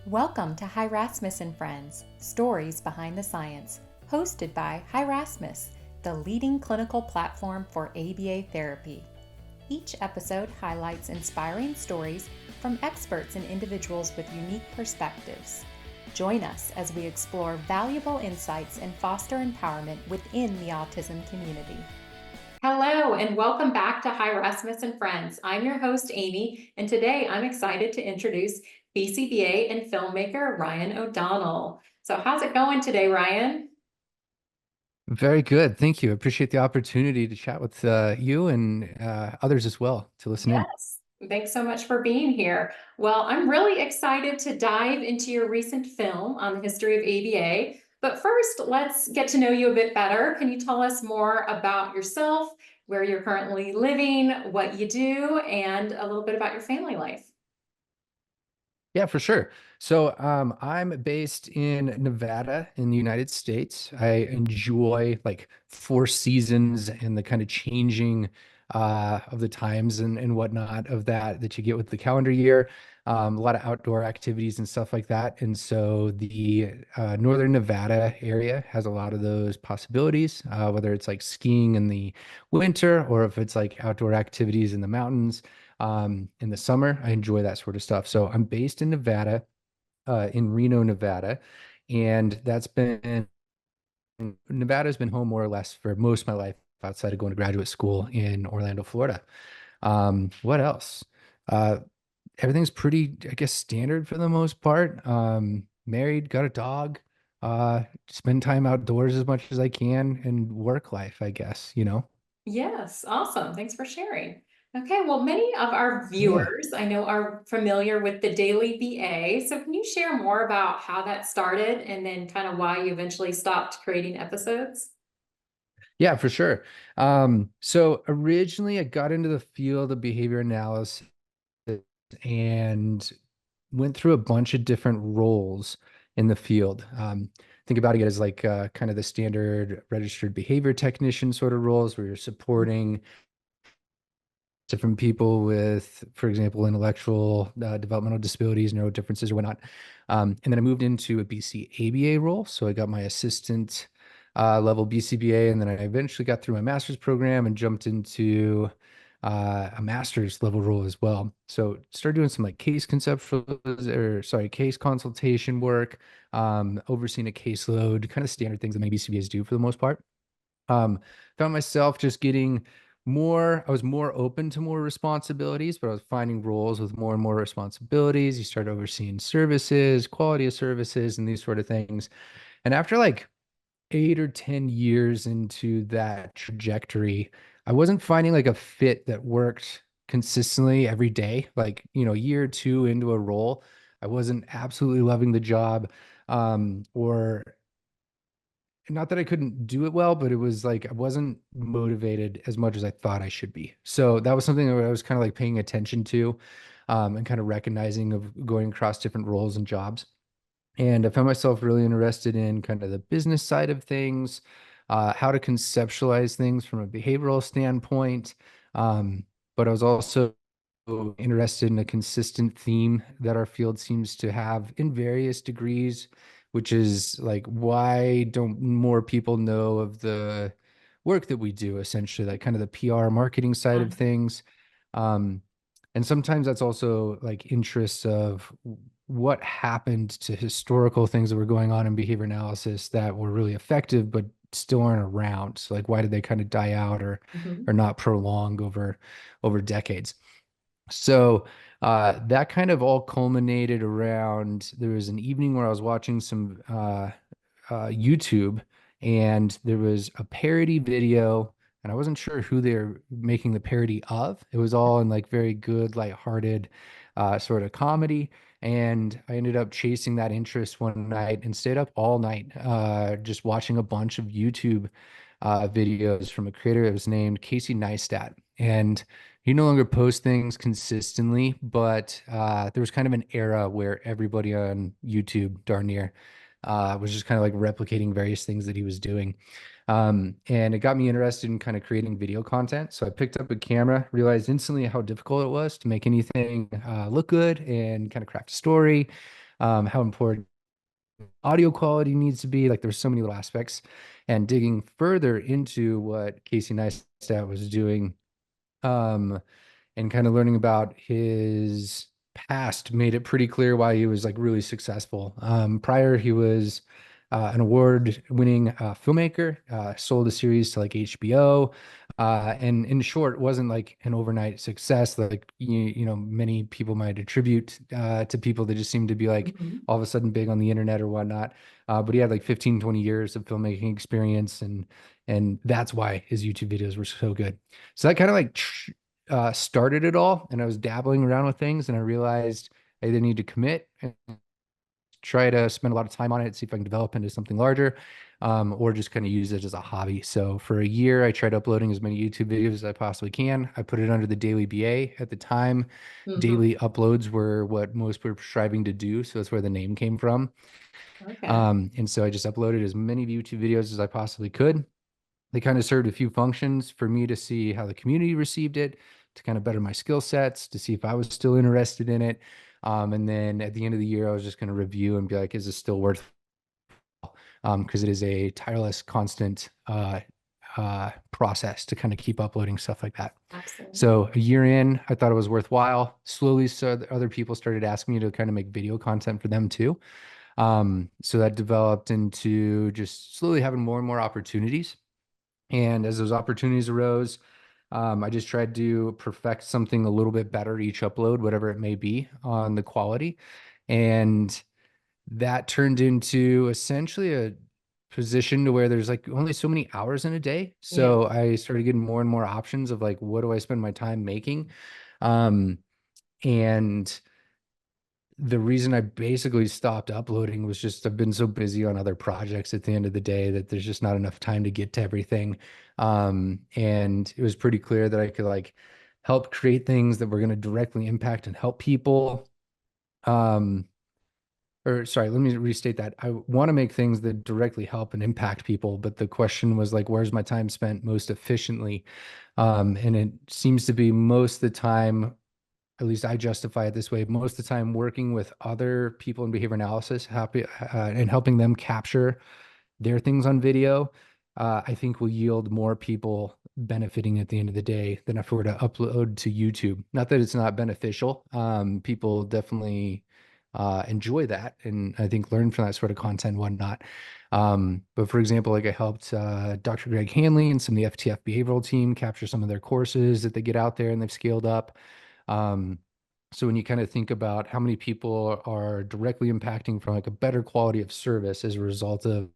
Welcome to Hierasmus and Friends, Stories Behind the Science, hosted by Hierasmus, the leading clinical platform for ABA therapy. Each episode highlights inspiring stories from experts and individuals with unique perspectives. Join us as we explore valuable insights and foster empowerment within the autism community. Hello, and welcome back to Hierasmus and Friends. I'm your host, Amy, and today I'm excited to introduce BCBA and filmmaker Ryan O'Donnell. So, how's it going today, Ryan? Very good. Thank you. Appreciate the opportunity to chat with you and others as well to listen in. Yes. Thanks so much for being here. Well, I'm really excited to dive into your recent film on the history of ABA. But first, let's get to know you a bit better. Can you tell us more about yourself, where you're currently living, what you do, and a little bit about your family life? Yeah, for sure. So I'm based in Nevada in the United States. I enjoy like four seasons and the kind of changing of the times and whatnot of that you get with the calendar year. A lot of outdoor activities and stuff like that. And so the Northern Nevada area has a lot of those possibilities, whether it's like skiing in the winter or if it's like outdoor activities in the mountains in the summer. I enjoy that sort of stuff. So I'm based in Nevada, in Reno, Nevada, and Nevada's been home more or less for most of my life outside of going to graduate school in Orlando, Florida. What else? Uh, Everything's pretty, I guess, standard for the most part. Married, got a dog, spend time outdoors as much as I can, and work life, I guess, you know? Yes, awesome. Thanks for sharing. Okay, well, many of our Yeah. viewers I know are familiar with the Daily BA. So can you share more about how that started and then kind of why you eventually stopped creating episodes? Yeah, for sure. So originally I got into the field of behavior analysis and went through a bunch of different roles in the field. Think about it as like kind of the standard registered behavior technician sort of roles where you're supporting different people with, for example, intellectual developmental disabilities, neuro differences, or whatnot. And then I moved into a BCABA role. So I got my assistant level BCBA, and then I eventually got through my master's program and jumped into a master's level role as well. So started doing some like case conceptual, or sorry, case consultation work, overseeing a caseload, kind of standard things that maybe BCBAs do for the most part. Um, Found myself just getting I was more open to more responsibilities, but I was finding roles with more and more responsibilities. You start overseeing services, quality of services, and these sort of things. And after like 8 or 10 years into that trajectory, I wasn't finding like a fit that worked consistently every day. Like, a year or two into a role, I wasn't absolutely loving the job. Or not that I couldn't do it well, but it was like I wasn't motivated as much as I thought I should be. So that was something that I was kind of like paying attention to, and kind of recognizing of going across different roles and jobs. And I found myself really interested in kind of the business side of things, how to conceptualize things from a behavioral standpoint. But I was also interested in a consistent theme that our field seems to have in various degrees, which is like, why don't more people know of the work that we do, essentially, like kind of the PR marketing side of things. Um, and sometimes that's also like interests of what happened to historical things that were going on in behavior analysis that were really effective, but still aren't around. So like, why did they kind of die out or Mhm. not prolong over decades? So that kind of all culminated around there was an evening where I was watching some YouTube, and there was a parody video, and I wasn't sure who they're making the parody of. It was all in like very good, lighthearted sort of comedy. And I ended up chasing that interest one night and stayed up all night just watching a bunch of YouTube videos from a creator that was named Casey Neistat. And he no longer posts things consistently, but there was kind of an era where everybody on YouTube, darn near, was just kind of like replicating various things that he was doing. And it got me interested in kind of creating video content. So I picked up a camera, realized instantly how difficult it was to make anything look good and kind of craft a story. how important audio quality needs to be. Like there's so many little aspects, and digging further into what Casey Neistat was doing, um, and kind of learning about his past made it pretty clear why he was like really successful. Prior, he was an award-winning filmmaker, sold a series to like HBO, and in short, wasn't like an overnight success like many people might attribute to people that just seem to be like Mhm. all of a sudden big on the internet or whatnot. But he had like 15, 20 years of filmmaking experience, and that's why his YouTube videos were so good. So that kind of like started it all, and I was dabbling around with things, and I realized I either need to commit and try to spend a lot of time on it, see if I can develop into something larger, or just kind of use it as a hobby. So for a year, I tried uploading as many YouTube videos as I possibly can. I put it under the Daily BA at the time. Mhm. Daily uploads were what most were striving to do, so that's where the name came from. Okay. And so I just uploaded as many YouTube videos as I possibly could. They kind of served a few functions for me to see how the community received it, to kind of better my skill sets, to see if I was still interested in it. And then at the end of the year, I was just going to review and be like, is this still worth? Because it is a tireless, constant process to kind of keep uploading stuff like that. Absolutely. So a year in, I thought it was worthwhile. Slowly, so other people started asking me to kind of make video content for them too. So that developed into just slowly having more and more opportunities. And as those opportunities arose, I just tried to perfect something a little bit better each upload, whatever it may be, on the quality. And that turned into essentially a position to where there's like only so many hours in a day. Yeah. So I started getting more and more options of like, what do I spend my time making? Um, and the reason I basically stopped uploading was just I've been so busy on other projects at the end of the day that there's just not enough time to get to everything. And it was pretty clear that I could like help create things that were going to directly impact and help people. Um, or sorry, let me restate that. I want to make things that directly help and impact people, but the question was like, where's my time spent most efficiently? And it seems to be most of the time, at least I justify it this way, most of the time working with other people in behavior analysis, and helping them capture their things on video, I think will yield more people benefiting at the end of the day than if we were to upload to YouTube. Not that it's not beneficial. People definitely enjoy that, and I think learn from that sort of content and whatnot. But for example, like I helped Dr. Greg Hanley and some of the FTF behavioral team capture some of their courses that they get out there and they've scaled up. Um, so when you kind of think about how many people are directly impacting from like a better quality of service as a result of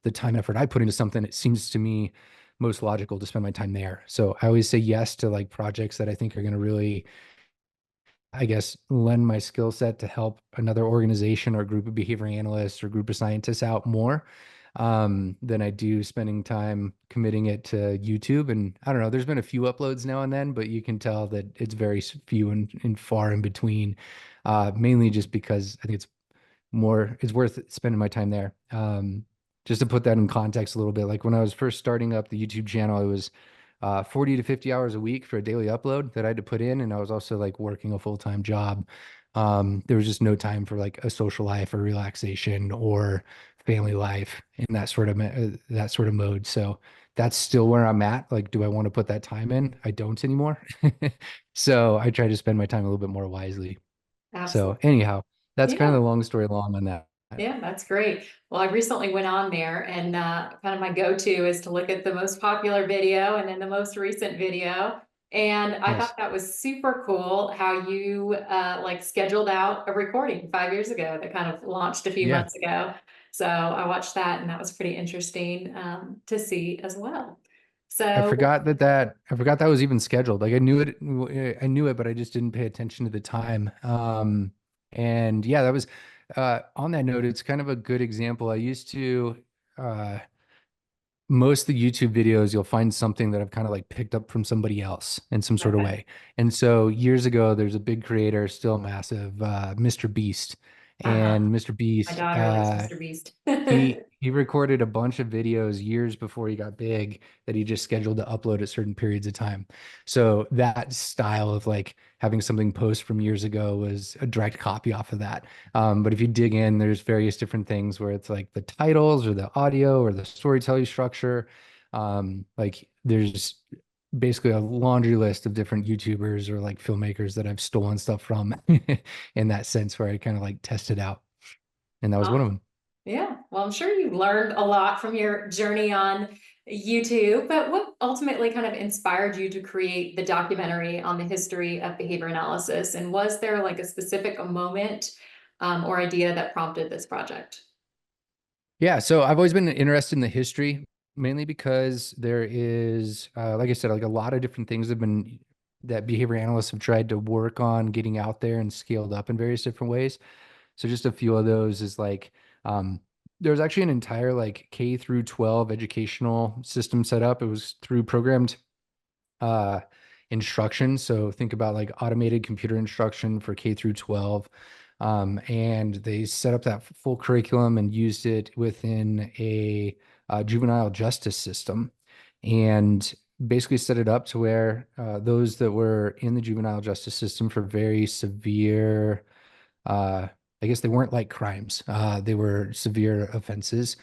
the time effort I put into something, it seems to me most logical to spend my time there. So I always say yes to like projects that I think are going to really, I guess, lend my skill set to help another organization or group of behavior analysts or group of scientists out more, than I do spending time committing it to YouTube. And I don't know, there's been a few uploads now and then, but you can tell that it's very few and far in between, mainly just because I think it's worth spending my time there. Just to put that in context a little bit, like when I was first starting up the YouTube channel, it was 40 to 50 hours a week for a daily upload that I had to put in. And I was also like working a full-time job. There was just no time for like a social life or relaxation or family life in that sort of mode. So that's still where I'm at. Like, do I want to put that time in? I don't anymore. So I try to spend my time a little bit more wisely. So Absolutely. anyhow, that's kind of Yeah. the long story long on that. Yeah, that's great. Well, I recently went on there and kind of my go-to is to look at the most popular video and then the most recent video. And I thought Nice. that was super cool how you like scheduled out a recording 5 years ago that kind of launched a few Yeah. months ago. So I watched that and that was pretty interesting to see as well. So I forgot that was even scheduled. Like I knew it, but I just didn't pay attention to the time. And yeah, that was on that note, it's kind of a good example. I used to uh most of the YouTube videos, you'll find something that I've kind of like picked up from somebody else in some sort of okay. way. And so years ago, there's a big creator, still massive, Mr. Beast. Uh-huh. And Mr. My Beast, daughter likes Mr. Beast. he recorded a bunch of videos years before he got big that he just scheduled to upload at certain periods of time. So that style of like having something post from years ago was a direct copy off of that. But if you dig in, there's various different things where it's like the titles or the audio or the storytelling structure. Like there's basically a laundry list of different YouTubers or like filmmakers that I've stolen stuff from in that sense where I kind of like tested out. And that was one of Awesome. them. Yeah. Well, I'm sure you learned a lot from your journey on YouTube, but what ultimately kind of inspired you to create the documentary on the history of behavior analysis? And was there like a specific moment or idea that prompted this project? Yeah, so I've always been interested in the history, mainly because there is, like I said, like a lot of different things have been that behavior analysts have tried to work on getting out there and scaled up in various different ways. So just a few of those is like, there's actually an entire like K through 12 educational system set up. It was through programmed uh, instruction. So think about like automated computer instruction for K through 12. And they set up that full curriculum and used it within a juvenile justice system and basically set it up to where those that were in the juvenile justice system for very severe, uh, I guess they weren't like crimes, they were severe offenses,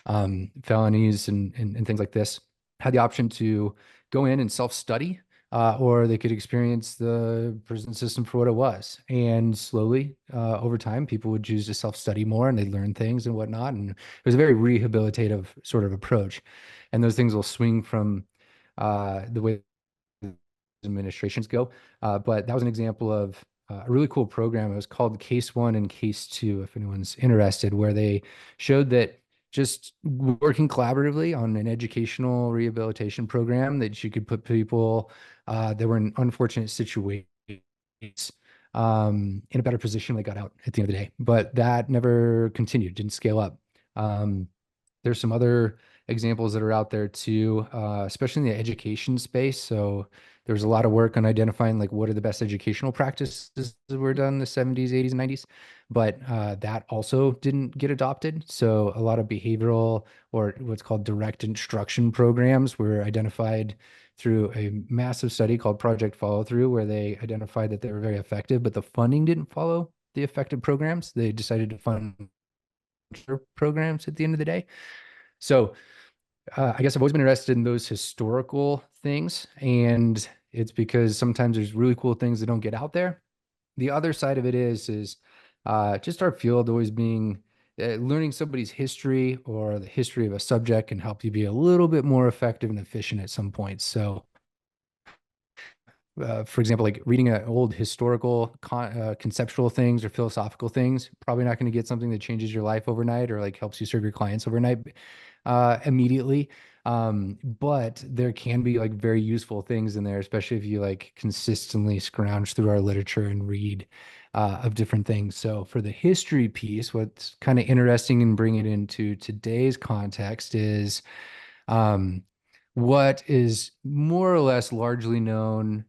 felonies and things like this, had the option to go in and self-study, or they could experience the prison system for what it was. And slowly, over time, people would choose to self-study more and they learn things and whatnot. And it was a very rehabilitative sort of approach. And those things will swing from the way administrations go. But that was an example of a really cool program. It was called Case One and Case Two, if anyone's interested, where they showed that just working collaboratively on an educational rehabilitation program that you could put people that were in unfortunate situations in a better position when they got out at the end of the day. But that never continued, didn't scale up. There's some other examples that are out there too, especially in the education space. So there was a lot of work on identifying like what are the best educational practices that were done in the 70s, 80s, and 90s. But that also didn't get adopted. So a lot of behavioral or what's called direct instruction programs were identified through a massive study called Project Follow Through, where they identified that they were very effective, but the funding didn't follow the effective programs. They decided to fund programs at the end of the day. So I guess I've always been interested in those historical things, and it's because sometimes there's really cool things that don't get out there. The other side of it is just our field always being learning somebody's history or the history of a subject can help you be a little bit more effective and efficient at some points. So for example, like reading an old historical conceptual things or philosophical things, probably not going to get something that changes your life overnight or like helps you serve your clients overnight immediately. But there can be like very useful things in there, especially if you like consistently scrounge through our literature and read of different things. So for the history piece, what's kind of interesting and bring it into today's context is um, what is more or less largely known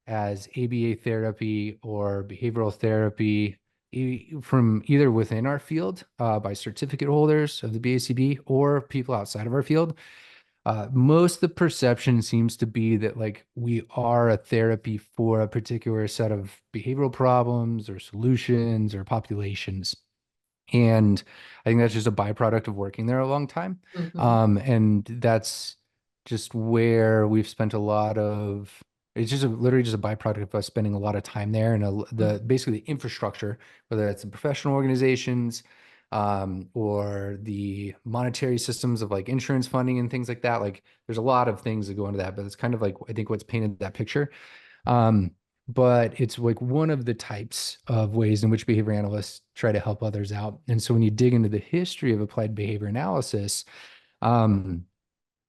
as ABA therapy or behavioral therapy from either within our field by certificate holders of the BACB or people outside of our field. Most of the perception seems to be that like we are a therapy for a particular set of behavioral problems or solutions or populations. And I think that's just a byproduct of working there a long time. Mhm. And that's just where we've spent a lot of, it's just literally just a byproduct of us spending a lot of time there and the basically the infrastructure, whether it's the professional organizations or the monetary systems of like insurance funding and things like that. Like there's a lot of things that go into that, but it's kind of like, I think what's painted that picture. Um, but it's like one of the types of ways in which behavior analysts try to help others out. And so when you dig into the history of applied behavior analysis, um,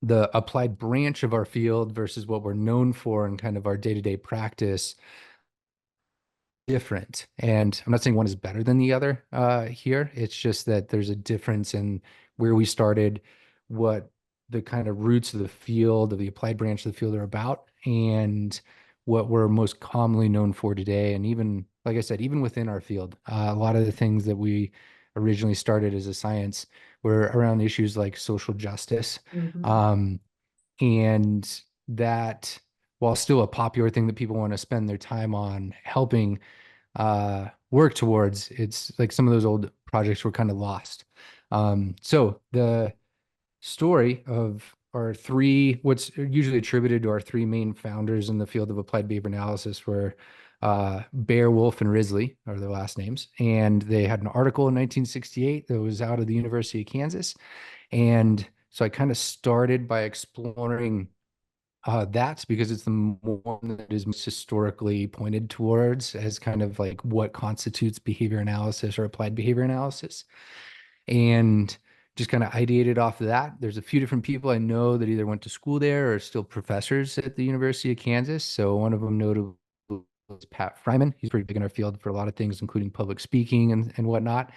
the applied branch of our field versus what we're known for and kind of our day-to-day practice different. And I'm not saying one is better than the other here. It's just that there's a difference in where we started, what the kind of roots of the field, of the applied branch of the field are about, and what we're most commonly known for today. And even like I said, even within our field, a lot of the things that we originally started as a science were around issues like social justice. Mhm. Um, and that, while still a popular thing that people want to spend their time on helping work towards, it's like some of those old projects were kind of lost. So the story of our three, what's usually attributed to our three main founders in the field of applied behavior analysis were Bear, Wolf, and Risley are their last names. And they had an article in 1968 that was out of the University of Kansas. And so I kind of started by exploring that because it's the one that is most historically pointed towards as kind of like what constitutes behavior analysis or applied behavior analysis. And just kind of ideated off of that. There's a few different people I know that either went to school there or still professors at the University of Kansas. So one of them notably was Pat Fryman. He's pretty big in our field for a lot of things, including public speaking and whatnot.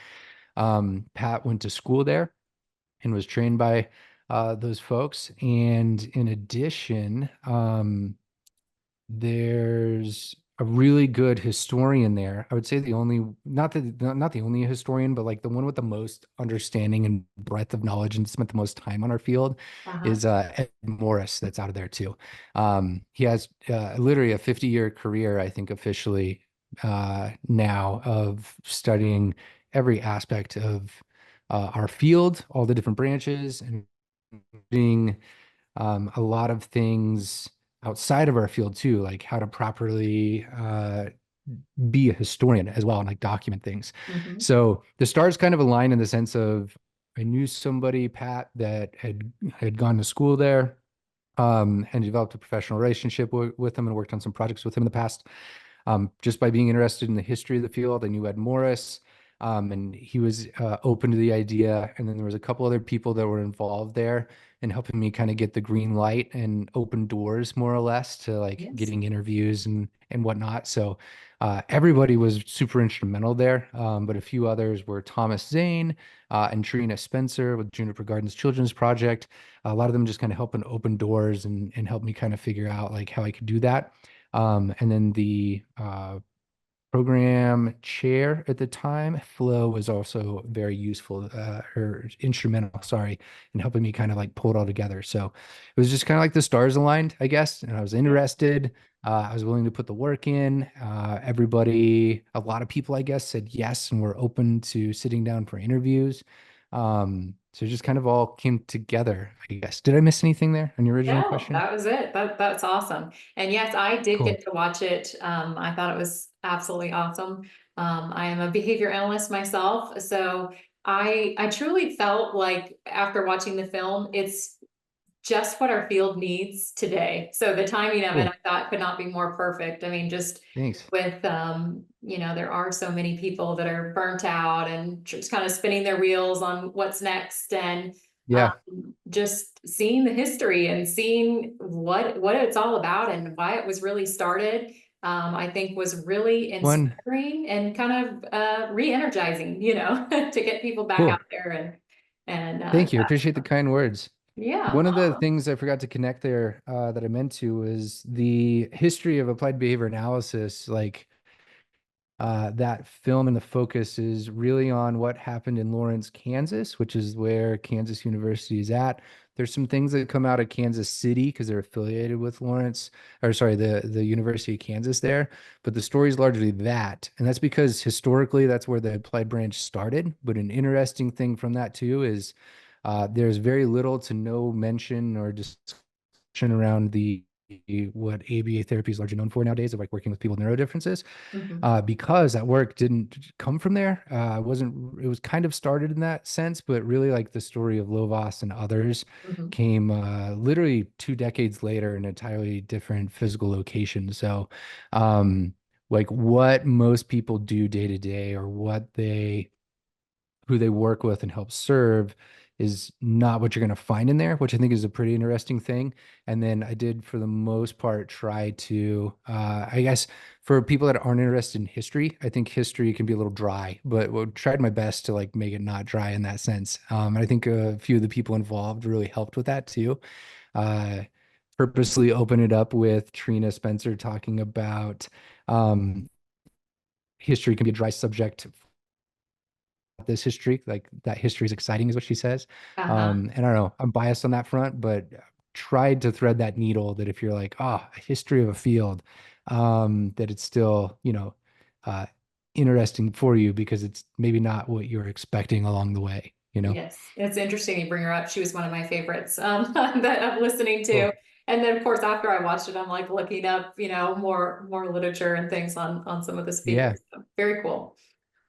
Pat went to school there and was trained by those folks. And in addition, there's a really good historian there. I would say the only, not the only historian, but like the one with the most understanding and breadth of knowledge and spent the most time on our field Uh-huh. is Ed Morris that's out of there too. He has literally a 50-year career, I think officially now of studying every aspect of our field, all the different branches, and being a lot of things outside of our field too, like how to properly be a historian as well and like document things. Mhm. So the stars kind of align in the sense of I knew somebody, Pat, that had gone to school there, and developed a professional relationship with him and worked on some projects with him in the past. Just by being interested in the history of the field, I knew Ed Morris, and he was open to the idea. And then there was a couple other people that were involved there and helping me kind of get the green light and open doors more or less to like Yes. getting interviews and whatnot. So everybody was super instrumental there. But a few others were Thomas Zane and Trina Spencer with Juniper Gardens Children's Project. A lot of them just kind of helping open doors and help me kind of figure out like how I could do that. And then the program chair at the time, Flo, was also very useful, or instrumental, sorry, in helping me kind of like pull it all together. So it was just kind of like the stars aligned, I guess. And I was Yeah. interested. I was willing to put the work in. Everybody, a lot of people, I guess, said yes and were open to sitting down for interviews. So it just kind of all came together, I guess. Did I miss anything there on your original No, question? that was it. That's awesome. And yes, I did Cool. get to watch it. I thought it was absolutely awesome. I am a behavior analyst myself, so I truly felt like after watching the film, it's just what our field needs today. So the timing of it, I Cool. thought could not be more perfect. I mean, just Thanks. with, there are so many people that are burnt out and just kind of spinning their wheels on what's next. And Yeah. just seeing the history and seeing what it's all about and why it was really started, I think was really One, inspiring and kind of re-energizing, to get people back out cool. there and Thank you. I appreciate the kind words. yeah, One of the awesome. things I forgot to connect there that I meant to is the history of applied behavior analysis. Like that film and the focus is really on what happened in Lawrence, Kansas, which is where Kansas University is at. There's some things that come out of Kansas City because they're affiliated with Lawrence, or sorry, the University of Kansas there. But the story is largely that, and that's because historically that's where the applied branch started. But an interesting thing from that too is there's very little to no mention or discussion around the what ABA therapy is largely known for nowadays of like working with people with neuro differences Mhm, because that work didn't come from there. It was kind of started in that sense, but really like the story of Lovas and others mhm. came literally 2 decades later in an entirely different physical location. So, um, like what most people do day to day or who they work with and help serve is not what you're going to find in there, which I think is a pretty interesting thing. And then I did, for the most part, try to, I guess, for people that aren't interested in history, I think history can be a little dry, but tried my best to like make it not dry in that sense. And I think a few of the people involved really helped with that too. Uh, Purposely open it up with Trina Spencer talking about um, history can be a dry subject. This history, like that history is exciting, is what she says. Uh-huh. And I don't know, I'm biased on that front, but tried to thread that needle that if you're like, oh, a history of a field, that it's still, uh, interesting for you because it's maybe not what you're expecting along the way, you know? Yes, it's interesting you bring her up. She was one of my favorites that I'm listening to. Cool. And then of course after I watched it, I'm like looking up, more literature and things on some of the Yeah, speakers. So, very cool.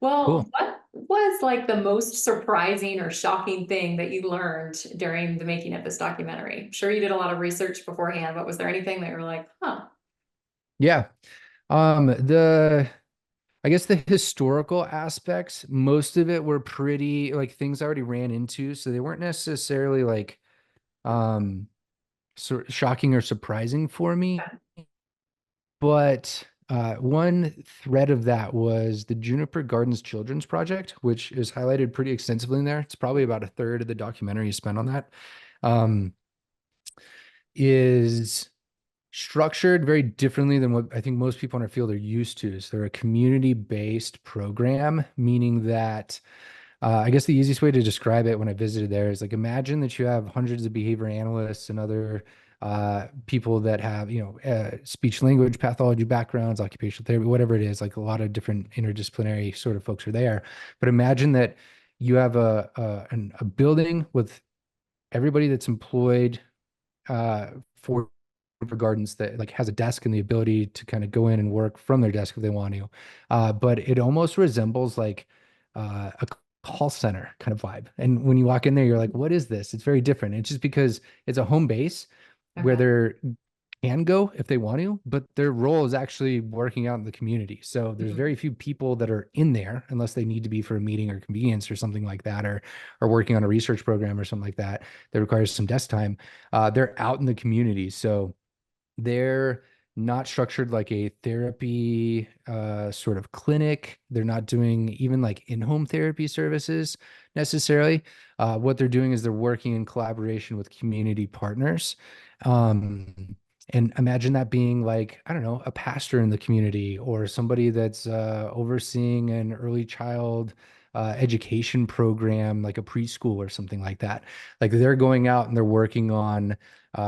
Well, cool. what was like the most surprising or shocking thing that you learned during the making of this documentary? I'm sure you did a lot of research beforehand, but was there anything that you were like, huh? Yeah. The I guess the historical aspects, most of it were pretty like things I already ran into, so they weren't necessarily like um shocking or surprising for me. But one thread of that was the Juniper Gardens Children's Project, which is highlighted pretty extensively in there. It's probably about a third of the documentary is spent on that. Um, is structured very differently than what I think most people in our field are used to. So they're a community-based program, meaning that I guess the easiest way to describe it when I visited there is like imagine that you have hundreds of behavior analysts and other people that have, speech language pathology backgrounds, occupational therapy, whatever it is, like a lot of different interdisciplinary sort of folks are there. But imagine that you have a building with everybody that's employed for gardens that like has a desk and the ability to kind of go in and work from their desk if they want to. But it almost resembles like a call center kind of vibe. And when you walk in there, you're like, what is this? It's very different. It's just because it's a home base where Okay. they're can go if they want to, but their role is actually working out in the community. So there's Mhm. very few people that are in there unless they need to be for a meeting or convenience or something like that, or working on a research program or something like that that requires some desk time. They're out in the community. So they're not structured like a therapy sort of clinic. They're not doing even like in-home therapy services necessarily. What they're doing is they're working in collaboration with community partners. Um, and imagine that being like, I don't know, a pastor in the community or somebody that's overseeing an early child education program, like a preschool or something like that. Like they're going out and they're working on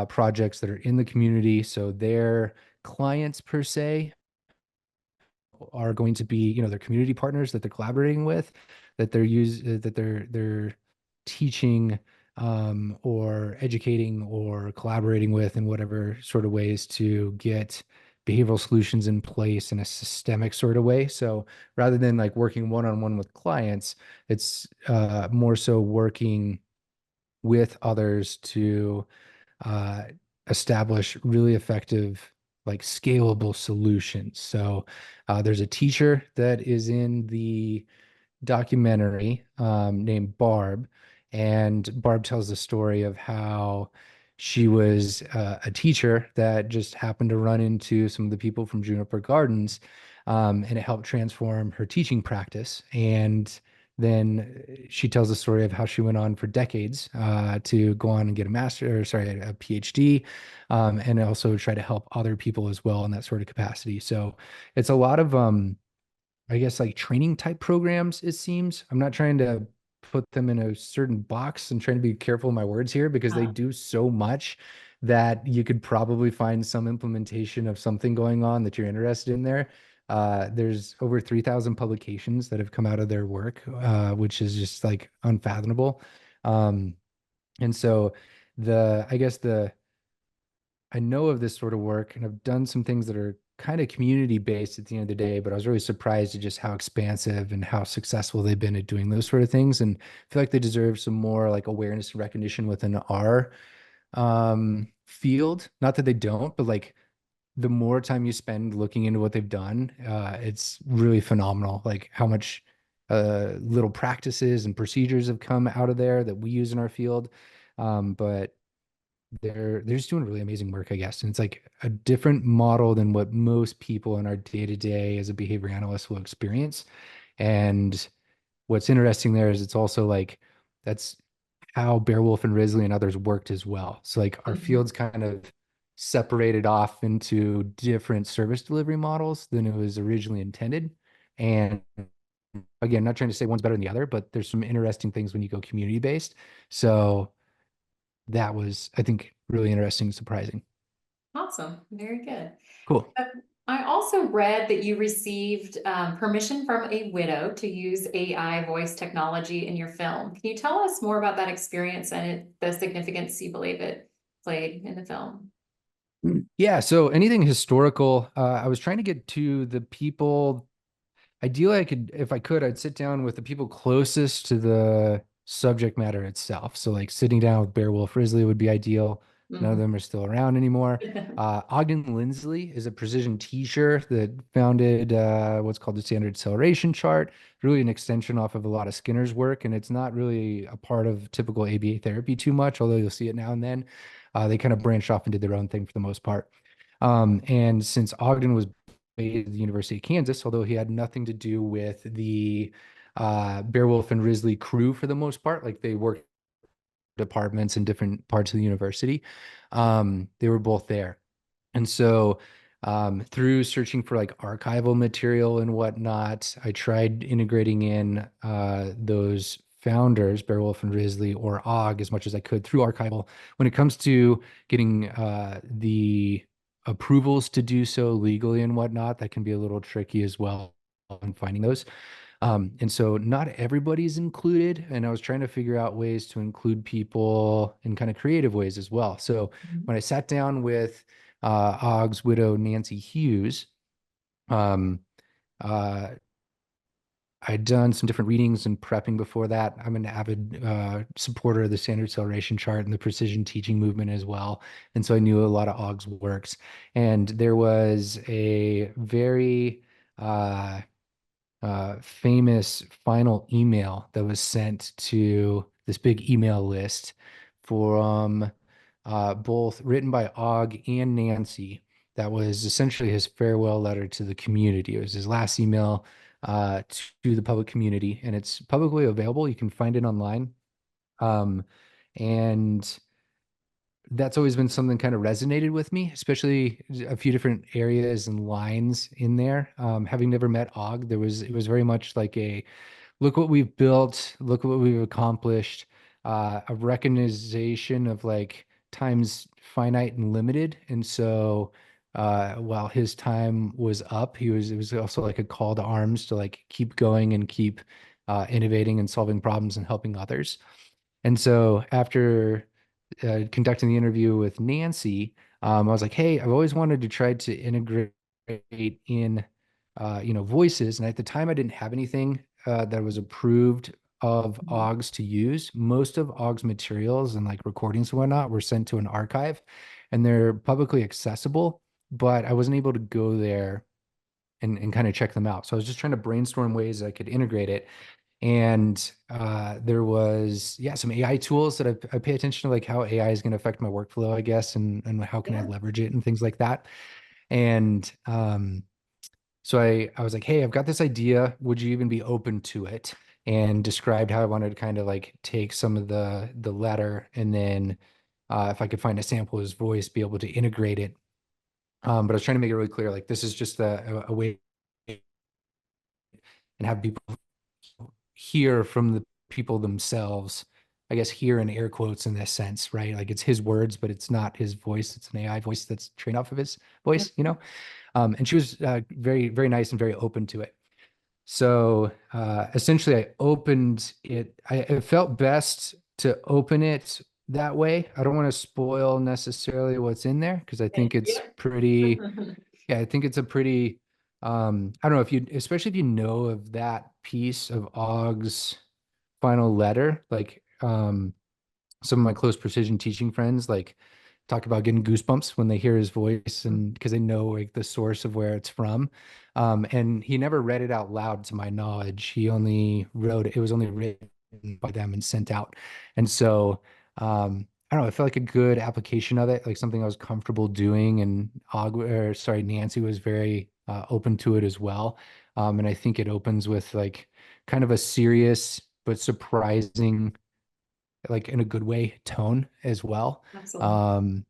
projects that are in the community. So their clients per se are going to be, their community partners that they're collaborating with, that they're teaching or educating or collaborating with in whatever sort of ways to get behavioral solutions in place in a systemic sort of way. So rather than like working one-on-one with clients, it's more so working with others to uh, establish really effective, like scalable solutions. So there's a teacher that is in the documentary named Barb, and Barb tells the story of how she was a teacher that just happened to run into some of the people from Juniper Gardens, and it helped transform her teaching practice. And then she tells the story of how she went on for decades to go on and get a master, or sorry, a PhD, and also try to help other people as well in that sort of capacity. So it's a lot of I guess like training type programs, it seems. I'm not trying to put them in a certain box and trying to be careful with my words here because they Uh, do so much that you could probably find some implementation of something going on that you're interested in there. There's over 3,000 publications that have come out of their work, which is just like unfathomable. Um, and so I guess I know of this sort of work and I've done some things that are kind of community based at the end of the day, but I was really surprised at just how expansive and how successful they've been at doing those sort of things. And I feel like they deserve some more like awareness and recognition within our field. Not that they don't, but like the more time you spend looking into what they've done, it's really phenomenal. Like how much little practices and procedures have come out of there that we use in our field. But they're just doing really amazing work, I guess. And it's like a different model than what most people in our day-to-day as a behavior analyst will experience. And what's interesting there is it's also like that's how Beowulf and Risley and others worked as well. So like our mhm. fields kind of separated off into different service delivery models than it was originally intended. And again, not trying to say one's better than the other, but there's some interesting things when you go community based. So that was, I think, really interesting and surprising. Awesome. Very good. Cool. I also read that you received permission from a widow to use AI voice technology in your film. Can you tell us more about that experience and the significance you believe it played in the film? Yeah, so anything historical, I was trying to get to the people. Ideally, I could, if I could, I'd sit down with the people closest to the subject matter itself. So, like sitting down with Beowulf Risley would be ideal. None of Mhm. them are still around anymore. Ogden Lindsley is a precision teacher that founded what's called the Standard Acceleration Chart, really an extension off of a lot of Skinner's work. And it's not really a part of typical ABA therapy too much, although you'll see it now and then. They kind of branched off and did their own thing for the most part. And since Ogden was based at the University of Kansas, although he had nothing to do with the Beowulf and Risley crew for the most part, like they worked departments in different parts of the university. They were both there. And so through searching for like archival material and whatnot, I tried integrating in those founders, Beowulf and Risley or Og, as much as I could through archival. When it comes to getting the approvals to do so legally and whatnot, that can be a little tricky as well in finding those. And so not everybody's included. And I was trying to figure out ways to include people in kind of creative ways as well. So when I sat down with Og's widow, Nancy Hughes, um, uh, I'd done some different readings and prepping before that. I'm an avid supporter of the Standard Acceleration Chart and the precision teaching movement as well. And so I knew a lot of Og's works. And there was a very famous final email that was sent to this big email list from both written by Og and Nancy. That was essentially his farewell letter to the community. It was his last email to the public community, and it's publicly available. You can find it online. Um, and that's always been something kind of resonated with me, especially a few different areas and lines in there. Having never met Og, it was very much like a look what we've built, look what we've accomplished, a recognition of like time's finite and limited. And so while his time was up, it was also like a call to arms to like keep going and keep innovating and solving problems and helping others. And so after conducting the interview with Nancy, I was like, hey, I've always wanted to try to integrate in, voices. And at the time, I didn't have anything that was approved of Mhm. OGS to use. Most of OGS materials and like recordings and whatnot were sent to an archive, and they're publicly accessible, but I wasn't able to go there and kind of check them out. So I was just trying to brainstorm ways I could integrate it. And there was, yeah, some AI tools that I pay attention to, like how AI is going to affect my workflow, I guess, and how can I Yeah. leverage it and things like that. And so I was like, hey, I've got this idea. Would you even be open to it? And described how I wanted to kind of like take some of the letter and then if I could find a sample of his voice, be able to integrate it. But I was trying to make it really clear, like this is just a way and have people hear from the people themselves. I guess hear in air quotes in this sense, right? Like it's his words, but it's not his voice. It's an AI voice that's trained off of his voice, you know? And she was very, very nice and very open to it. So essentially, I opened it. It felt best to open it that way. I don't want to spoil necessarily what's in there because I think it's Yeah. pretty, yeah, I think it's a pretty, I don't know if you, especially if you know of that piece of Og's final letter, like some of my close precision teaching friends like talk about getting goosebumps when they hear his voice and because they know like the source of where it's from. And he never read it out loud to my knowledge. He only wrote it was only written by them and sent out. And so I don't know, I felt like a good application of it, like something I was comfortable doing. And Nancy was very open to it as well. And I think it opens with like kind of a serious but surprising like in a good way tone as well. Absolutely. Um,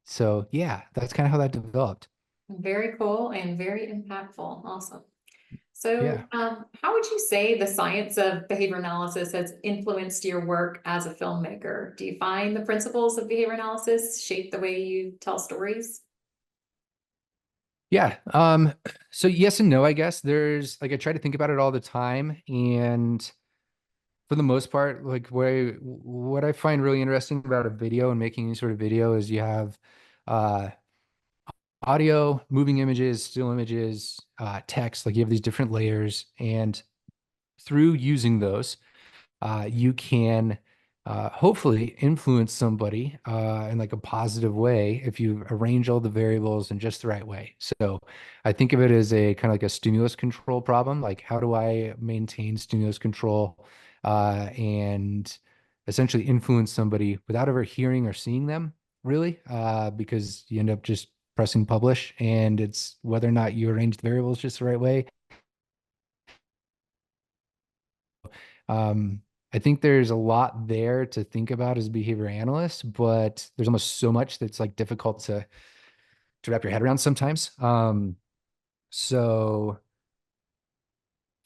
so yeah, that's kind of how that developed. Very cool and very impactful. Awesome. So, Yeah. how would you say the science of behavior analysis has influenced your work as a filmmaker? Do you find the principles of behavior analysis shape the way you tell stories? Yeah. So yes and no, I guess. There's like I try to think about it all the time, and for the most part, like what I find really interesting about a video and making any sort of video is you have uh audio, moving images, still images, text, like you have these different layers, and through using those, you can hopefully influence somebody in like a positive way if you arrange all the variables in just the right way. So I think of it as a kind of like a stimulus control problem. Like, how do I maintain stimulus control and essentially influence somebody without ever hearing or seeing them, really? Because you end up just pressing publish, and it's whether or not you arrange the variables just the right way. Um, I think there's a lot there to think about as a behavior analyst, but there's almost so much that's like difficult to wrap your head around sometimes. So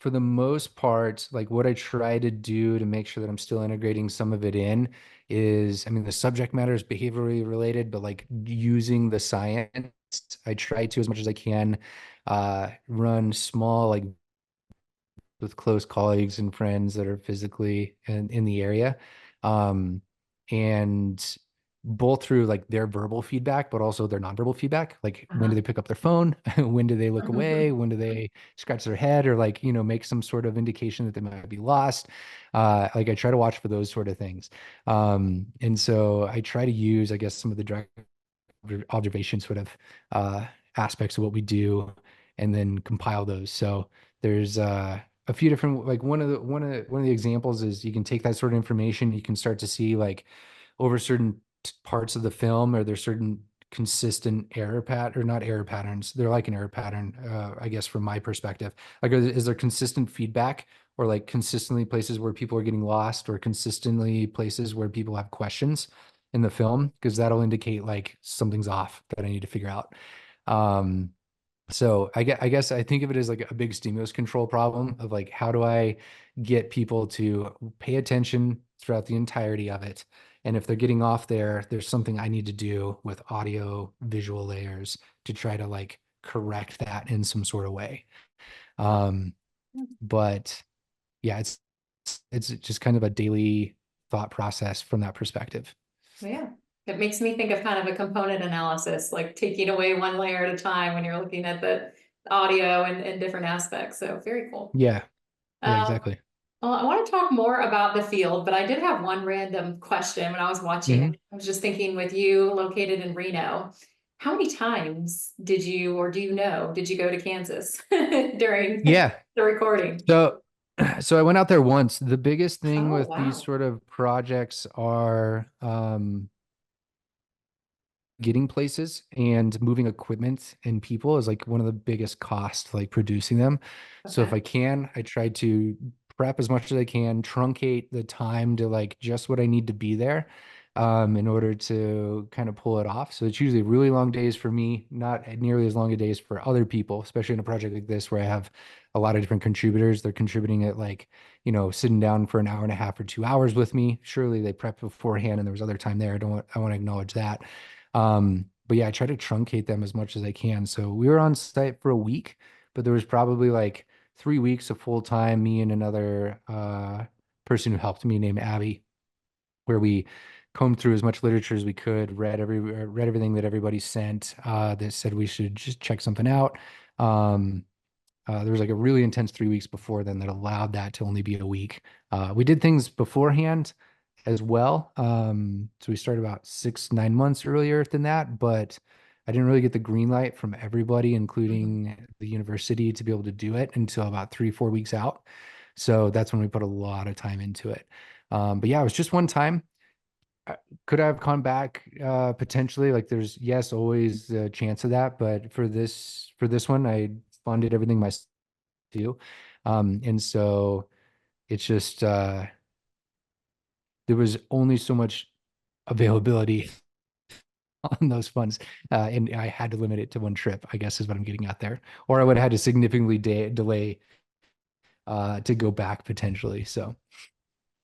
for the most part, like what I try to do to make sure that I'm still integrating some of it in is, I mean, the subject matter is behaviorally related, but like using the science, I try to as much as I can run small like with close colleagues and friends that are physically in the area. Um, and both through like their verbal feedback, but also their nonverbal feedback. Like when do Uh-huh. they pick up their phone? When do they look away? When do they scratch their head or like, make some sort of indication that they might be lost? Like I try to watch for those sort of things. And so I try to use, I guess, some of the direct observation sort of aspects of what we do and then compile those. So there's a few different like one of the examples is you can take that sort of information, you can start to see like over certain parts of the film, or there's certain consistent error pattern or not error patterns. They're like an error pattern, I guess, from my perspective. Like, is there consistent feedback or like consistently places where people are getting lost or consistently places where people have questions in the film? Because that'll indicate like something's off that I need to figure out. Um, so I guess I think of it as like a big stimulus control problem of like, how do I get people to pay attention throughout the entirety of it? And if they're getting off there, there's something I need to do with audio visual layers to try to like correct that in some sort of way. Um, but yeah, it's just kind of a daily thought process from that perspective. Yeah. It makes me think of kind of a component analysis, like taking away one layer at a time when you're looking at the audio and different aspects. So very cool. Yeah, yeah, Um, exactly. well, I want to talk more about the field, but I did have one random question when I was watching. Hmm. I was just thinking with you located in Reno, how many times did you, or do you know, did you go to Kansas during Yeah. the recording? So, so I went out there once. The biggest thing Oh, with these wow. sort of projects are getting places and moving equipment and people is like one of the biggest costs, like producing them. So if Okay. I can, I try to prep as much as I can, truncate the time to like just what I need to be there in order to kind of pull it off. So it's usually really long days for me, not nearly as long a days for other people, especially in a project like this where I have a lot of different contributors. They're contributing at like, sitting down for an hour and a half or 2 hours with me. Surely they prep beforehand and there was other time there. I want to acknowledge that. But yeah, I try to truncate them as much as I can. So we were on site for a week, but there was probably like 3 weeks of full time, me and another person who helped me named Abby, where we combed through as much literature as we could, read everything that everybody sent that said we should just check something out. Um, there was like a really intense 3 weeks before then that allowed that to only be a week. We did things beforehand as well. So we started about 6, 9 months earlier than that, but I didn't really get the green light from everybody, Mhm. including the university, to be able to do it until about 3, 4 weeks out. So that's when we put a lot of time into it. But yeah, it was just one time. Uh, Could I have gone back potentially? Like there's yes, always a chance of that, but for this one, I funded everything myself too. And so it's just there was only so much availability on those funds, and I had to limit it to one trip, I guess is what I'm getting at there. Or I would have had to significantly delay to go back potentially. So,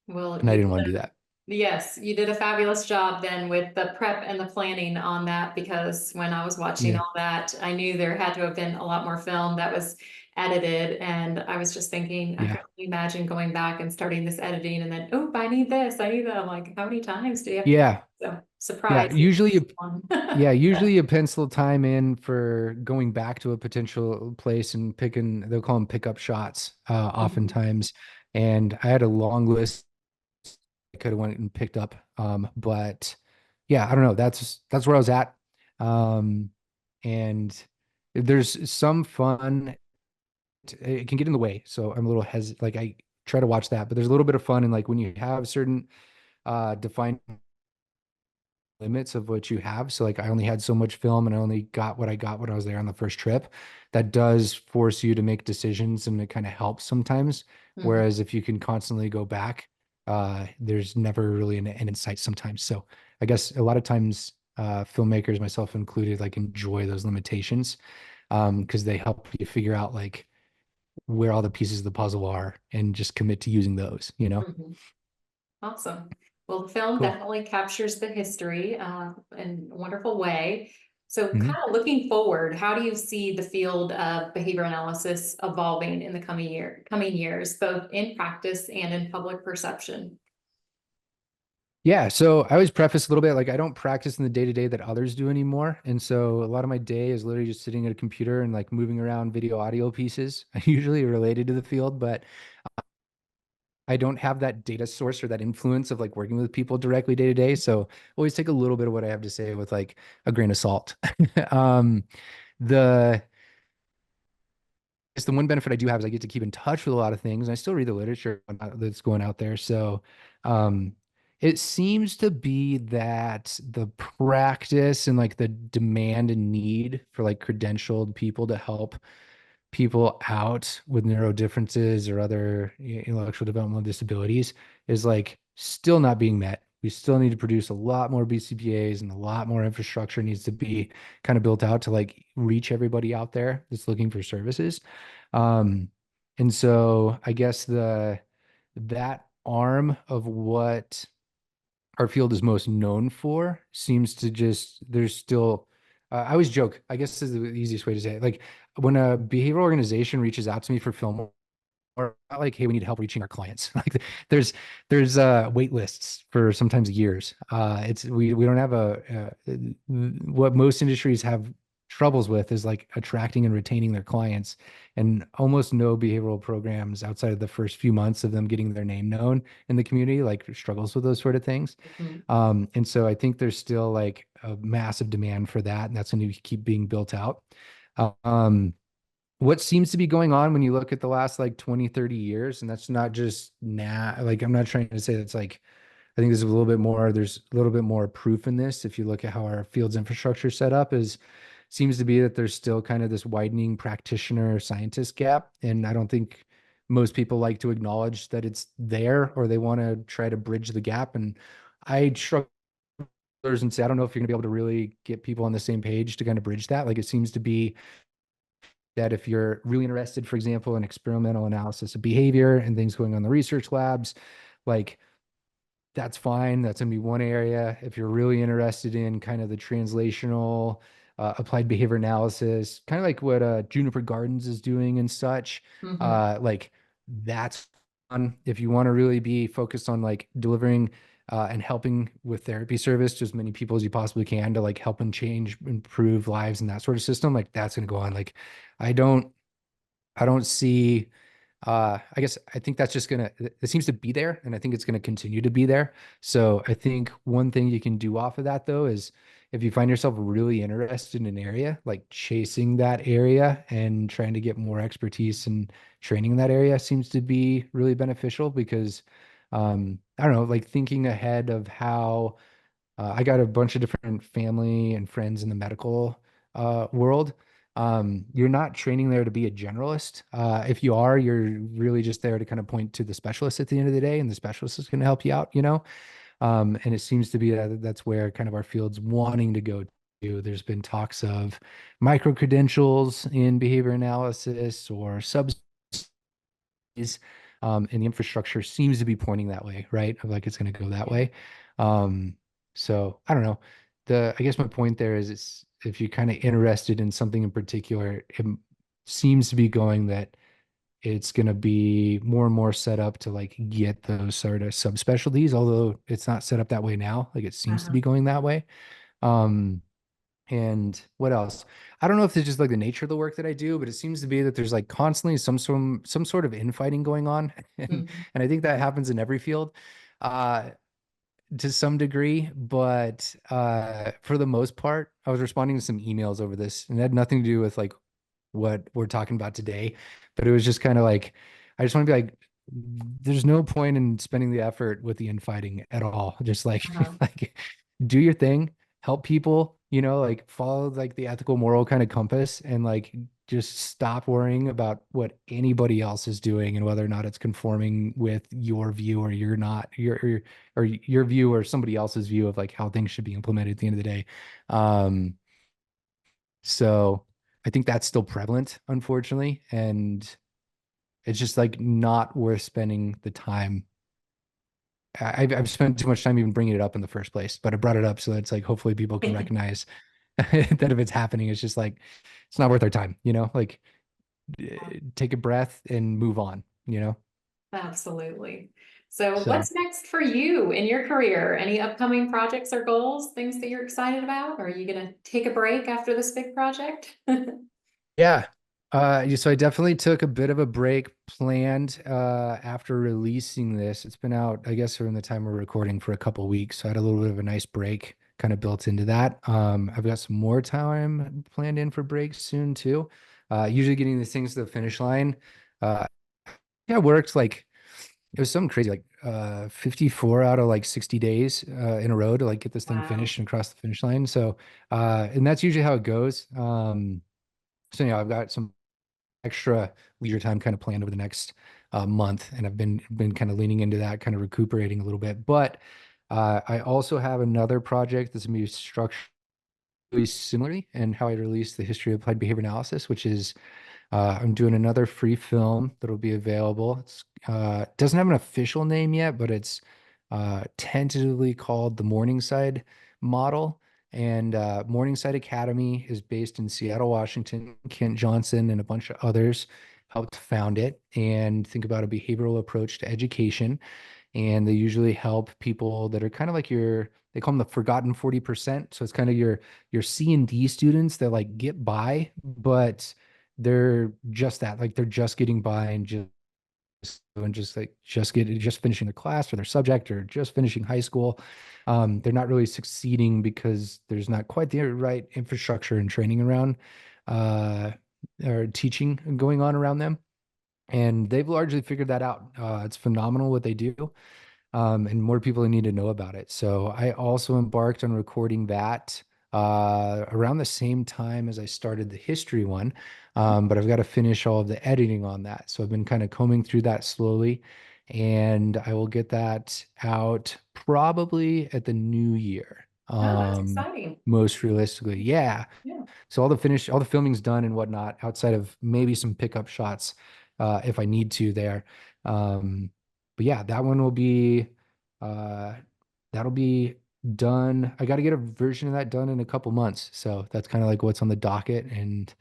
Well, and I didn't want to do that. yes, you did a fabulous job then with the prep and the planning on that, because when I was watching Yeah. all that, I knew there had to have been a lot more film that was edited. And I was just thinking, I Yeah. can only imagine going back and starting this editing and then, oh, I need this, I need that. I'm like, how many times do you have to? Yeah. So Yeah. surprise. Usually you, One. yeah, usually you pencil time in for going back to a potential place and picking, they'll call them pickup shots, Mhm. oftentimes. And I had a long list I could have went and picked up. But yeah, I don't know. That's where I was at. Um, and there's some fun. It can get in the way, so I'm a little hesitant. Like I try to watch that, but there's a little bit of fun in like when you have certain defined limits of what you have. So like I only had so much film and I only got what I got when I was there on the first trip. That does force you to make decisions and it kind of helps sometimes. Mhm. Whereas if you can constantly go back, there's never really an insight sometimes. So I guess a lot of times filmmakers, myself included, like enjoy those limitations because they help you figure out like where all the pieces of the puzzle are and just commit to using those, you know? Mhm. Awesome. Well, the film Cool. definitely captures the history in a wonderful way. So, Mhm. kind of looking forward, how do you see the field of behavior analysis evolving in the coming years, both in practice and in public perception? Yeah, so I always preface a little bit like I don't practice in the day to day that others do anymore. And so a lot of my day is literally just sitting at a computer and like moving around video audio pieces, usually related to the field, but I don't have that data source or that influence of like working with people directly day to day. So always take a little bit of what I have to say with like a grain of salt. um, the it's the one benefit I do have is I get to keep in touch with a lot of things. And I still read the literature that's going out there. So um, it seems to be that the practice and like the demand and need for like credentialed people to help people out with neuro differences or other intellectual developmental disabilities is like still not being met. We still need to produce a lot more BCBAs and a lot more infrastructure needs to be kind of built out to like reach everybody out there that's looking for services. Um, and so I guess that arm of what our field is most known for seems to just there's still I always joke, I guess this is the easiest way to say it. Like when a behavioral organization reaches out to me for film or like, hey, we need help reaching our clients. Like there's wait lists for sometimes years. It's we don't have what most industries have troubles with is like attracting and retaining their clients, and almost no behavioral programs outside of the first few months of them getting their name known in the community like struggles with those sort of things. Mhm. And so I think there's still like a massive demand for that, and that's going to keep being built out. Um, what seems to be going on when you look at the last like 20, 30 years, and that's not just now, like I'm not trying to say that's like I think there's a little bit more, there's a little bit more proof in this. If you look at how our field's infrastructure is set up, is seems to be that there's still kind of this widening practitioner scientist gap. And I don't think most people like to acknowledge that it's there or they want to try to bridge the gap. And I struggle and say, I don't know if you're gonna be able to really get people on the same page to kind of bridge that. Like it seems to be that if you're really interested, for example, in experimental analysis of behavior and things going on in the research labs, like that's fine. That's going to be one area. If you're really interested in kind of the translational applied behavior analysis, kind of like what Juniper Gardens is doing and such, Mhm. like that's fun. If you want to really be focused on like delivering and helping with therapy service to as many people as you possibly can to like help and change, improve lives and that sort of system, like that's going to go on. Like I don't, I don't see I guess I think that's just gonna it seems to be there and I think it's gonna continue to be there. So I think one thing you can do off of that though is if you find yourself really interested in an area, like chasing that area and trying to get more expertise and training in that area seems to be really beneficial because I don't know, like thinking ahead of how I got a bunch of different family and friends in the medical world. You're not training there to be a generalist. If you are, you're really just there to kind of point to the specialist at the end of the day, and the specialist is going to help you out, you know? And it seems to be that that's where kind of our field's wanting to go to. There's been talks of micro credentials in behavior analysis or and the infrastructure seems to be pointing that way, right? Of like it's going to go that way. Um, so I don't know. I guess my point there is it's if you're kind of interested in something in particular, it seems to be going that it's going to be more and more set up to like get those sort of subspecialties, although it's not set up that way now. Like it seems to Uh-huh. be going that way. Um, and what else? I don't know if it's just like the nature of the work that I do, but it seems to be that there's like constantly some sort of infighting going on, Mhm. and I think that happens in every field, uh, to some degree. But for the most part, I was responding to some emails over this, and it had nothing to do with like what we're talking about today, but it was just kind of like I just want to be like, there's no point in spending the effort with the infighting at all. Just like Uh-huh. like do your thing, help people, like follow like the ethical moral kind of compass and like just stop worrying about what anybody else is doing and whether or not it's conforming with your view or you're not or your view or somebody else's view of like how things should be implemented at the end of the day. Um, so I think that's still prevalent, unfortunately, and it's just like not worth spending the time. I've spent too much time even bringing it up in the first place, but I brought it up so that it's like hopefully people can recognize that if it's happening, it's just like it's not worth our time, like take a breath and move on, Absolutely. So So what's next for you in your career? Any upcoming projects or goals, things that you're excited about? Or are you going to take a break after this big project? yeah. So I definitely took a bit of a break planned after releasing this. It's been out, I guess, around the time we're recording for a couple of weeks. So I had a little bit of a nice break kind of built into that. I've got some more time planned in for breaks soon too. Usually getting these things to the finish line. Uh, yeah, it worked like it was something crazy, like 54 out of like 60 days in a row to like get this thing Wow. finished and across the finish line. So and that's usually how it goes. So I've got some extra leisure time kind of planned over the next month, and I've been kind of leaning into that, kind of recuperating a little bit. But I also have another project that's gonna be structured similarly in how I release the history of applied behavior analysis, which is I'm doing another free film that'll be available. It's doesn't have an official name yet, but it's tentatively called the Morningside Model. And Morningside Academy is based in Seattle, Washington. Kent Johnson and a bunch of others helped found it and think about a behavioral approach to education. And they usually help people that are kind of like they call them the forgotten 40%. So it's kind of your C and D students that like get by, but they're just that, like they're just getting by and just finishing the class or their subject or just finishing high school. They're not really succeeding because there's not quite the right infrastructure and training around uh, or teaching going on around them. And they've largely figured that out. It's phenomenal what they do, and more people need to know about it. So I also embarked on recording that around the same time as I started the history one. But I've got to finish all of the editing on that. So I've been kind of combing through that slowly, and I will get that out probably at the new year. Oh, that's exciting. Most realistically, yeah. Yeah. So all the filming's done and whatnot, outside of maybe some pickup shots, if I need to there. Um, but yeah, that one will be, uh, that'll be done. I got to get a version of that done in a couple months. So that's kind of like what's on the docket. And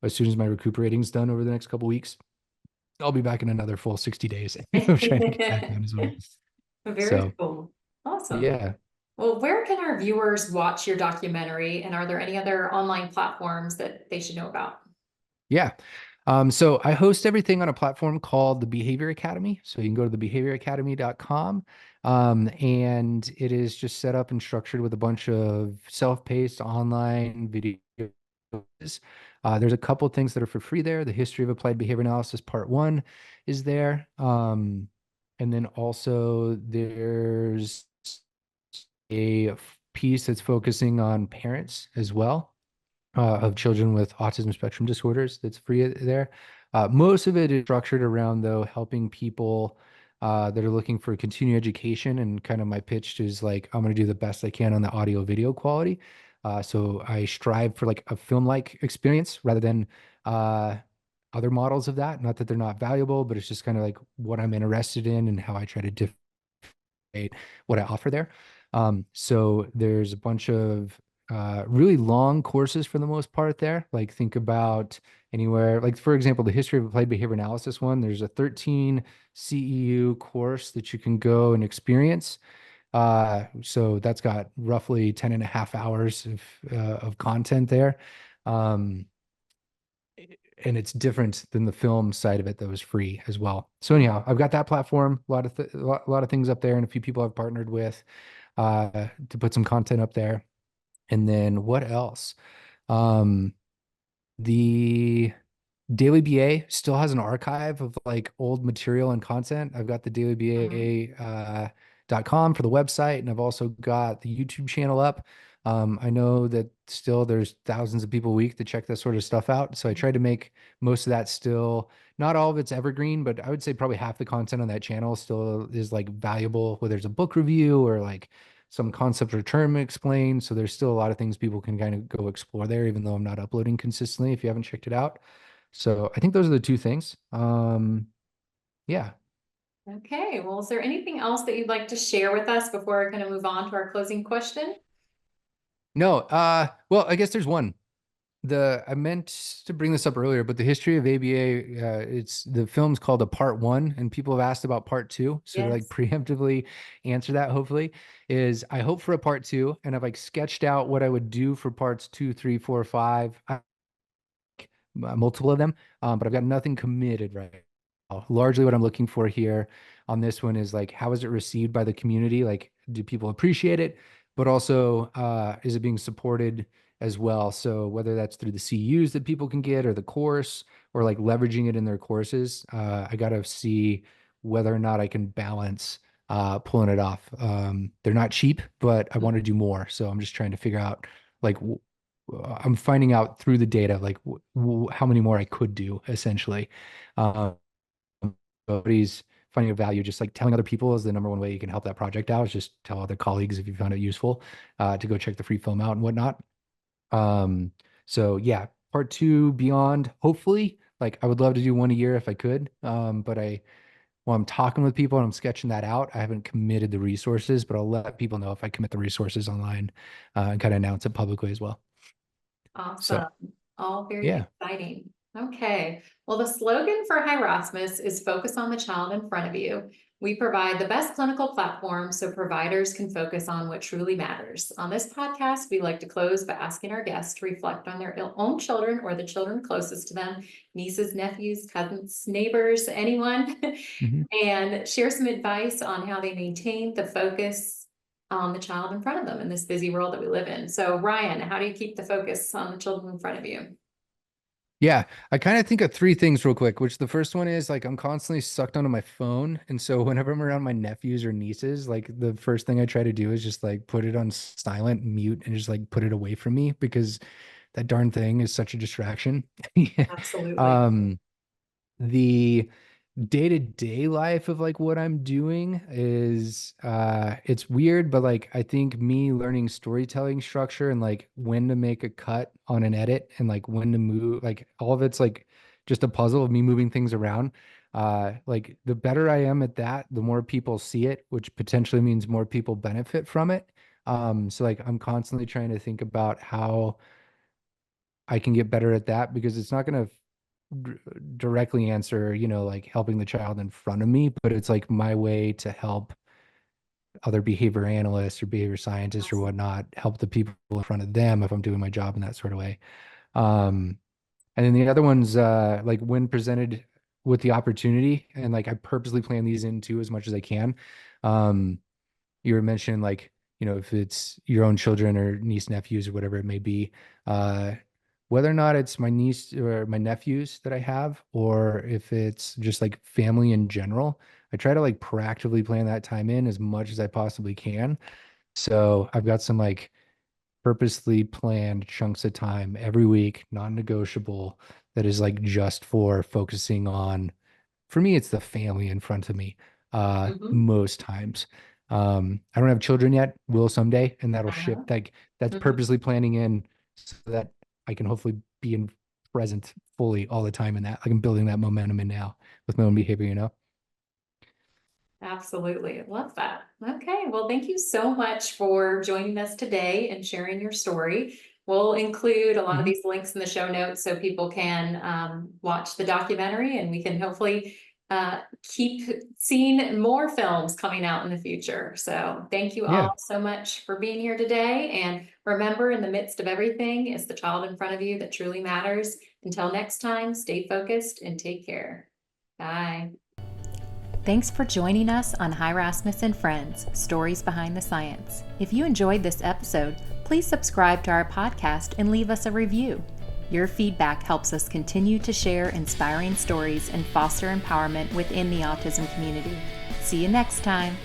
as soon as my recuperating's done over the next couple weeks, I'll be back in another full 60 days of trying to get that done as well. Very So cool. Awesome. yeah. Well, where can our viewers watch your documentary? And are there any other online platforms that they should know about? Yeah. So I host everything on a platform called the Behavior Academy. So you can go to thebehavioracademy.com. And it is just set up and structured with a bunch of self-paced online videos. There's a couple things that are for free there. The History of Applied Behavior Analysis Part 1 is there. And then also there's piece that's focusing on parents as well, of children with autism spectrum disorders that's free there. Most of it is structured around, though, helping people that are looking for continuing education. And kind of my pitch is like, I'm going to do the best I can on the audio video quality. So I strive for like a film-like experience rather than other models of that. Not that they're not valuable, but it's just kind of like what I'm interested in and how I try to differentiate what I offer there. So there's a bunch of really long courses for the most part there. Like think about anywhere, like for example, the history of applied behavior analysis one, there's a 13 CEU course that you can go and experience. So that's got roughly 10 and a half hours of content there. Um, and it's different than the film side of it that was free as well. So anyhow, I've got that platform, a lot of things up there, and a few people I've partnered with to put some content up there. And then what else? Um, the Daily BA still has an archive of like old material and content. I've got the Mhm. dailyba.com for the website, and I've also got the YouTube channel up. I know that still there's thousands of people a week that check that sort of stuff out. So I try to make most of that still, not all of it's evergreen, but I would say probably half the content on that channel still is like valuable, whether it's a book review or like some concept or term explained. So there's still a lot of things people can kind of go explore there, even though I'm not uploading consistently if you haven't checked it out. So I think those are the two things. Yeah. Okay, well, is there anything else that you'd like to share with us before we're going to move on to our closing question? No, well, I guess there's one. I meant to bring this up earlier, but the history of ABA, it's the film's called a part one, and people have asked about part two. So to like Yes. preemptively answer that, hopefully, is I hope for a part two, and I've like sketched out what I would do for parts two, three, four, five. Multiple of them, but I've got nothing committed right now. Largely what I'm looking for here on this one is like, how is it received by the community? Like, do people appreciate it? But also, is it being supported as well? So whether that's through the CUs that people can get or the course or like leveraging it in their courses, I got to see whether or not I can balance pulling it off. They're not cheap, but I want to do more. So I'm just trying to figure out like I'm finding out through the data like how many more I could do essentially. Um, but he's finding a value just like telling other people is the number one way you can help that project out is just tell other colleagues if you found it useful to go check the free film out and whatnot. Um, so yeah, part two beyond, hopefully, like I would love to do one a year if I could. But while I'm talking with people and I'm sketching that out, I haven't committed the resources, but I'll let people know if I commit the resources online and kind of announce it publicly as well. Awesome. So All very yeah. exciting. Okay. Well, the slogan for Hirasmus is focus on the child in front of you. We provide the best clinical platform so providers can focus on what truly matters. On this podcast, we like to close by asking our guests to reflect on their own children or the children closest to them, nieces, nephews, cousins, neighbors, anyone, Mhm. and share some advice on how they maintain the focus on the child in front of them in this busy world that we live in. So, Ryan, how do you keep the focus on the children in front of you? Yeah, I kind of think of three things real quick, which the first one is like I'm constantly sucked onto my phone. And so whenever I'm around my nephews or nieces, like the first thing I try to do is just like put it on silent, mute, and just like put it away from me because that darn thing is such a distraction. Absolutely. Um, the day-to-day life of like what I'm doing is it's weird, but like I think me learning storytelling structure and like when to make a cut on an edit and like when to move, like all of it's like just a puzzle of me moving things around. Like the better I am at that, the more people see it, which potentially means more people benefit from it. So like I'm constantly trying to think about how I can get better at that because it's not going to directly answer, like helping the child in front of me, but it's like my way to help other behavior analysts or behavior scientists or whatnot, help the people in front of them if I'm doing my job in that sort of way. Um, and then the other one's like when presented with the opportunity, and like I purposely plan these in too as much as I can. Um, you were mentioning like, if it's your own children or niece nephews or whatever it may be, uh, whether or not it's my niece or my nephews that I have, or if it's just like family in general, I try to like proactively plan that time in as much as I possibly can. So I've got some like purposely planned chunks of time every week, non-negotiable, that is like just for focusing on, for me, it's the family in front of me, Mhm. most times. I don't have children yet, will someday, and that'll Uh-huh. shift. Like that's Mhm. purposely planning in so that I can hopefully be in present fully all the time in that. Like I'm building that momentum in now with my own behavior, you know? Absolutely. Love that. Okay. Well, thank you so much for joining us today and sharing your story. We'll include a lot of Mhm. these links in the show notes so people can watch the documentary, and we can hopefully keep seeing more films coming out in the future. So thank you Yeah. all so much for being here today. And remember, in the midst of everything, it's the child in front of you that truly matters. Until next time, stay focused and take care. Bye. Thanks for joining us on Hi Rasmus and Friends, Stories Behind the Science. If you enjoyed this episode, please subscribe to our podcast and leave us a review. Your feedback helps us continue to share inspiring stories and foster empowerment within the autism community. See you next time.